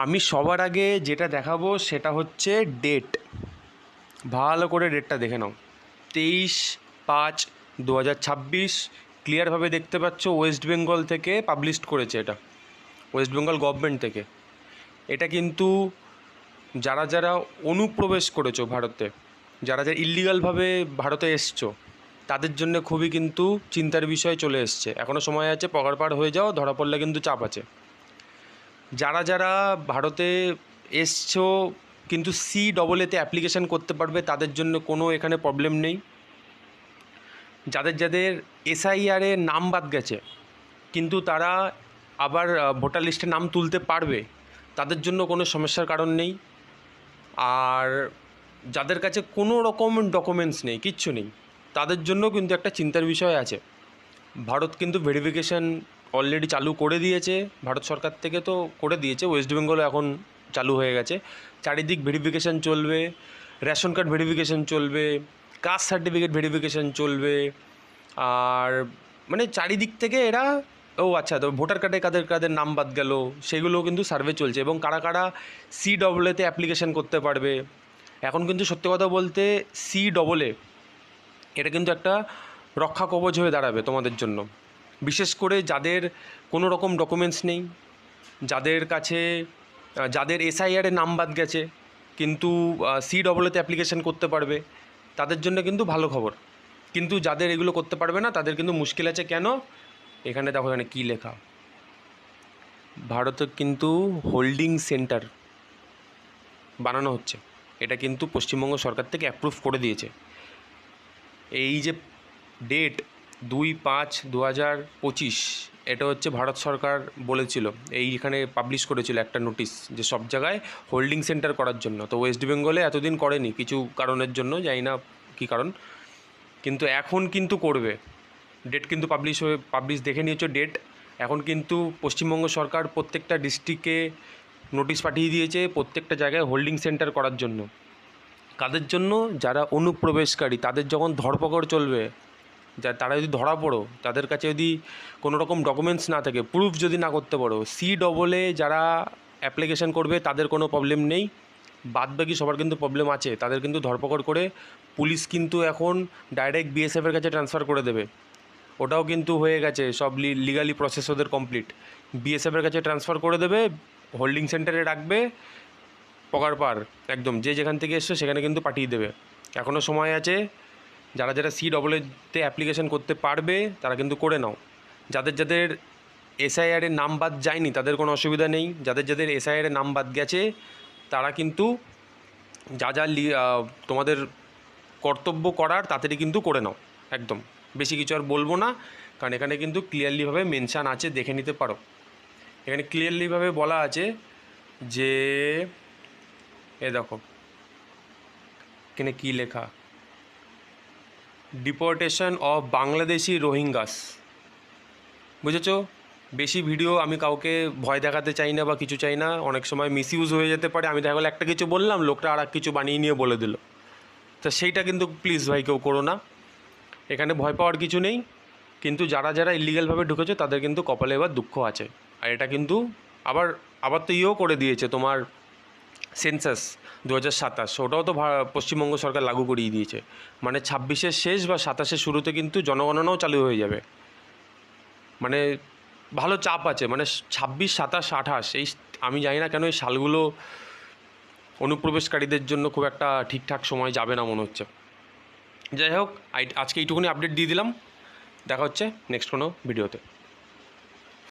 আমি সবার আগে যেটা দেখাবো সেটা হচ্ছে ডেট। ভালো করে ডেটটা দেখে নাও। 23/5/2026 ক্লিয়ারভাবে দেখতে পাচ্ছ, ওয়েস্ট বেঙ্গল থেকে পাবলিশ করেছে এটা, ওয়েস্ট বেঙ্গল গভর্নমেন্ট থেকে। এটা কিন্তু যারা যারা অনুপ্রবেশ করেছো ভারতে, যারা যারা ইল্লিগালভাবে ভারতে এসছো, তাদের জন্য খুবই কিন্তু চিন্তার বিষয় চলে এসছে। এখনও সময় আছে, পগার পার হয়ে যাও, ধরা পড়লে কিন্তু চাপ আছে। যারা যারা ভারতে এসছো কিন্তু CAA-তে অ্যাপ্লিকেশান করতে পারবে, তাদের জন্য কোনো এখানে প্রবলেম নেই। যাদের যাদের SIR-এ নাম বাদ গেছে কিন্তু তারা আবার ভোটার লিস্টে নাম তুলতে পারবে, তাদের জন্য কোনো সমস্যার কারণ নেই। আর যাদের কাছে কোনো রকম ডকুমেন্টস নেই, কিচ্ছু নেই, তাদের জন্য কিন্তু একটা চিন্তার বিষয় আছে। ভারত কিন্তু ভেরিফিকেশান অলরেডি চালু করে দিয়েছে, ভারত সরকার থেকে তো করে দিয়েছে, ওয়েস্ট বেঙ্গলও এখন চালু হয়ে গেছে। চারিদিক ভেরিফিকেশান চলবে, রেশন কার্ড ভেরিফিকেশান চলবে, কাস্ট সার্টিফিকেট ভেরিফিকেশান চলবে। আর মানে চারিদিক থেকে এরা আচ্ছা, তো ভোটার কার্ডে কাদের কাদের নাম বাদ গেল সেগুলোও কিন্তু সার্ভে চলছে, এবং কারা কারা CAA-তে অ্যাপ্লিকেশান করতে পারবে। এখন কিন্তু সত্যি কথা বলতে CAA এটা কিন্তু একটা রক্ষা কবচ হয়ে দাঁড়াবে তোমাদের জন্য, বিশেষ করে যাদের কোনো রকম ডকুমেন্টস নেই, যাদের কাছে যাদের SIR-এ নাম বাদ গেছে কিন্তু CAA-তে অ্যাপ্লিকেশান করতে পারবে, তাদের জন্য কিন্তু ভালো খবর। কিন্তু যাদের এগুলো করতে পারবে না, তাদের কিন্তু মুশকিল আছে। কেন? এখানে দেখো, এখানে কী লেখা, ভারতে কিন্তু হোল্ডিং সেন্টার বানানো হচ্ছে। এটা কিন্তু পশ্চিমবঙ্গ সরকার থেকে অ্যাপ্রুভ করে দিয়েছে। এই যে ডেট 2/5/2025, এটা হচ্ছে ভারত সরকার বলেছিল, এইখানে পাবলিশ করেছিল একটা নোটিশ, যে সব জায়গায় হোল্ডিং সেন্টার করার জন্য। তো ওয়েস্ট বেঙ্গলে এতদিন করেনি কিছু কারণের জন্য, জানি না কী কারণ, কিন্তু এখন কিন্তু করবে। ডেট কিন্তু পাবলিশ দেখে নিয়েছো ডেট। এখন কিন্তু পশ্চিমবঙ্গ সরকার প্রত্যেকটা ডিস্ট্রিক্টে নোটিশ পাঠিয়ে দিয়েছে প্রত্যেকটা জায়গায় হোল্ডিং সেন্টার করার জন্য। কাদের জন্য? যারা অনুপ্রবেশকারী, তাদের যখন ধরপকড় চলবে, তারা যদি ধরা পড়ো, তাদের কাছে যদি কোনো রকম ডকুমেন্টস না থাকে, প্রুফ যদি না করতে পারো, CAA যারা অ্যাপ্লিকেশান করবে তাদের কোনো প্রবলেম নেই, বাদবাকি সবার কিন্তু প্রবলেম আছে। তাদের কিন্তু ধরপকড় করে পুলিশ কিন্তু এখন ডাইরেক্ট BSF-এর কাছে ট্রান্সফার করে দেবে। ওটাও কিন্তু হয়ে গেছে, সব লিগালি প্রসেস ওদের কমপ্লিট। BSF-এর কাছে ট্রান্সফার করে দেবে, হোল্ডিং সেন্টারে রাখবে, পগার পার একদম, যে যেখান থেকে এসছো সেখানে কিন্তু পাঠিয়ে দেবে। এখনও সময় আছে। যারা যারা CAA-তে অ্যাপ্লিকেশান করতে পারবে তারা কিন্তু করে নাও। যাদের যাদের SIR-এর নাম বাদ যায়নি তাদের কোনো অসুবিধা নেই। যাদের যাদের SIR-এর নাম বাদ গেছে তারা কিন্তু যা যা তোমাদের কর্তব্য করার তাড়াতাড়ি কিন্তু করে নাও একদম। বেশি কিছু আর বলবো না, কারণ এখানে কিন্তু ক্লিয়ারলিভাবে মেনশান আছে, দেখে নিতে পারো। এখানে ক্লিয়ারলিভাবে বলা আছে যে, দেখো এখানে কী লেখা, ডিপোর্টেশন অফ বাংলাদেশি রোহিঙ্গাস। বুঝেছো? বেশি ভিডিও আমি কাউকে ভয় দেখাতে চাই না বা কিছু চাই না, অনেক সময় মিসইউজ হয়ে যেতে পারে। আমি দেখা গেলো একটা কিছু বললাম, লোকটা আর এক কিছু বানিয়ে নিয়ে বলে দিল, তো সেইটা কিন্তু প্লিজ ভাই কেউ করো না। এখানে ভয় পাওয়ার কিছু নেই, কিন্তু যারা যারা ইলিগালভাবে ঢুকেছে তাদের কিন্তু কপালে এবার দুঃখ আছে। আর এটা কিন্তু আবার তো করে দিয়েছে তোমার সেন্সাস 2027, ওটাও তো পশ্চিমবঙ্গ সরকার লাগু করিয়ে দিয়েছে। মানে 26-এর শেষ বা 27-এর শুরুতে কিন্তু জনগণনাও চালু হয়ে যাবে। মানে ভালো চাপ আছে, মানে 26, 27, 28, এই আমি জানি না কেন এই সালগুলো অনুপ্রবেশকারীদের জন্য খুব একটা ঠিকঠাক সময় যাবে না মনে হচ্ছে। যাই হোক, আজকে এইটুকুনি আপডেট দিয়ে দিলাম। দেখা হচ্ছে নেক্সট কোনো ভিডিওতে।